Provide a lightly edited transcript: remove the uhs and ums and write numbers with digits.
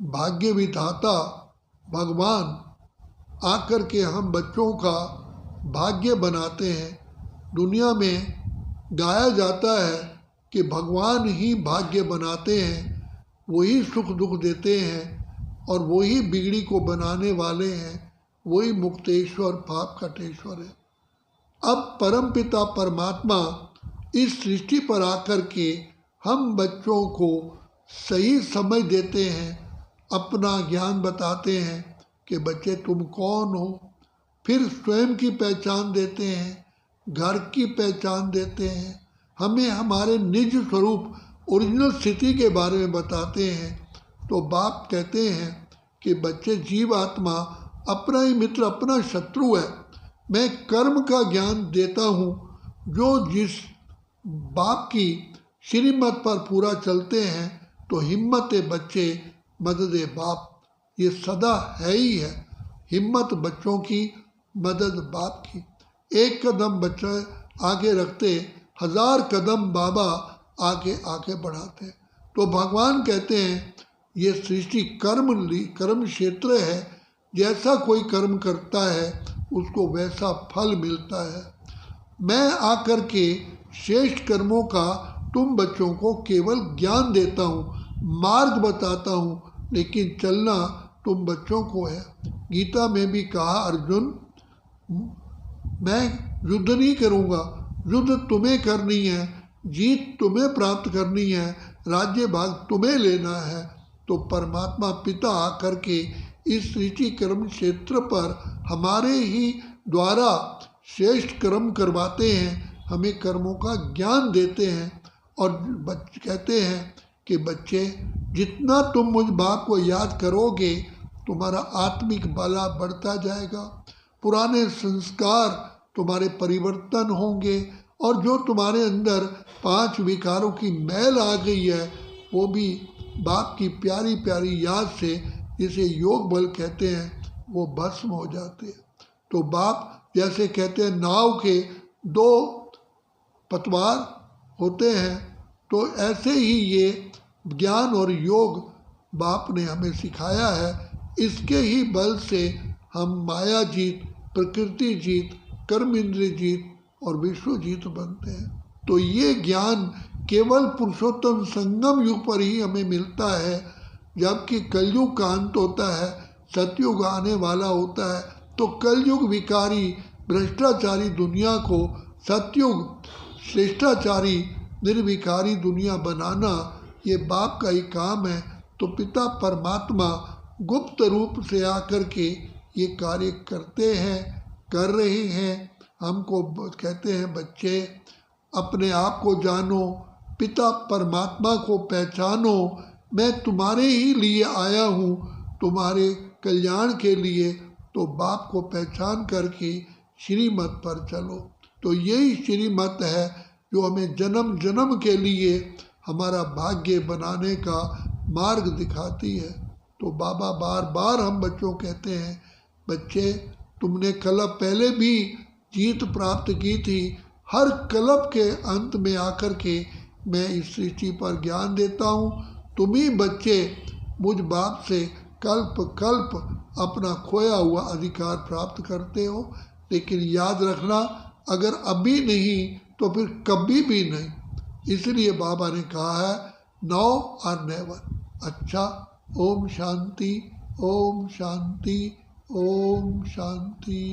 भाग्य विधाता भगवान आकर के हम बच्चों का भाग्य बनाते हैं। दुनिया में गाया जाता है कि भगवान ही भाग्य बनाते हैं, वही सुख दुख देते हैं और वही बिगड़ी को बनाने वाले हैं, वही मुक्तेश्वर पाप कटेश्वर है। अब परमपिता परमात्मा इस सृष्टि पर आकर के हम बच्चों को सही समझ देते हैं, अपना ज्ञान बताते हैं कि बच्चे तुम कौन हो, फिर स्वयं की पहचान देते हैं, घर की पहचान देते हैं, हमें हमारे निज स्वरूप ओरिजिनल स्थिति के बारे में बताते हैं। तो बाप कहते हैं कि बच्चे जीव आत्मा अपना ही मित्र अपना शत्रु है। मैं कर्म का ज्ञान देता हूँ, जो जिस बाप की श्रीमत पर पूरा चलते हैं तो हिम्मत बच्चे मदद बाप, ये सदा है ही है। हिम्मत बच्चों की, मदद बाप की। एक कदम बच्चे आगे रखते, 1000 कदम बाबा आगे आगे बढ़ाते। तो भगवान कहते हैं ये सृष्टि कर्म क्षेत्र है, जैसा कोई कर्म करता है उसको वैसा फल मिलता है। मैं आकर के श्रेष्ठ कर्मों का तुम बच्चों को केवल ज्ञान देता हूँ, मार्ग बताता हूँ, लेकिन चलना तुम बच्चों को है। गीता में भी कहा अर्जुन, मैं युद्ध नहीं करूँगा, युद्ध तुम्हें करनी है, जीत तुम्हें प्राप्त करनी है, राज्य भाग तुम्हें लेना है। तो परमात्मा पिता आकर के इस सृष्टि कर्म क्षेत्र पर हमारे ही द्वारा श्रेष्ठ कर्म करवाते हैं, हमें कर्मों का ज्ञान देते हैं और कहते हैं कि बच्चे जितना तुम मुझ बाप को याद करोगे तुम्हारा आत्मिक बला बढ़ता जाएगा, पुराने संस्कार तुम्हारे परिवर्तन होंगे और जो तुम्हारे अंदर 5 विकारों की मैल आ गई है वो भी बाप की प्यारी प्यारी याद से, जिसे योग बल कहते हैं, वो भस्म हो जाते हैं। तो बाप जैसे कहते हैं नाव के 2 पतवार होते हैं, तो ऐसे ही ये ज्ञान और योग बाप ने हमें सिखाया है। इसके ही बल से हम माया जीत, प्रकृति जीत, कर्म इंद्रिय जीत और विश्व जीत बनते हैं। तो ये ज्ञान केवल पुरुषोत्तम संगम युग पर ही हमें मिलता है, जबकि कलयुग का अंत होता है, सतयुग आने वाला होता है। तो कलयुग विकारी भ्रष्टाचारी दुनिया को सतयुग श्रेष्ठाचारी निर्विकारी दुनिया बनाना ये बाप का ही काम है। तो पिता परमात्मा गुप्त रूप से आकर के ये कार्य करते हैं, कर रहे हैं। हमको कहते हैं बच्चे अपने आप को जानो, पिता परमात्मा को पहचानो, मैं तुम्हारे ही लिए आया हूँ, तुम्हारे कल्याण के लिए। तो बाप को पहचान करके श्रीमत पर चलो। तो यही श्रीमत है जो हमें जन्म जन्म के लिए हमारा भाग्य बनाने का मार्ग दिखाती है। तो बाबा बार बार हम बच्चों कहते हैं, बच्चे तुमने कलप पहले भी जीत प्राप्त की थी, हर कलप के अंत में आकर के मैं इस सृष्टि पर ज्ञान देता हूँ। तुम ही बच्चे मुझ बाप से कल्प कल्प अपना खोया हुआ अधिकार प्राप्त करते हो। लेकिन याद रखना, अगर अभी नहीं तो फिर कभी भी नहीं। इसलिए बाबा ने कहा है नाउ और नेवर। अच्छा, ओम शांति, ओम शांति, ओम शांति।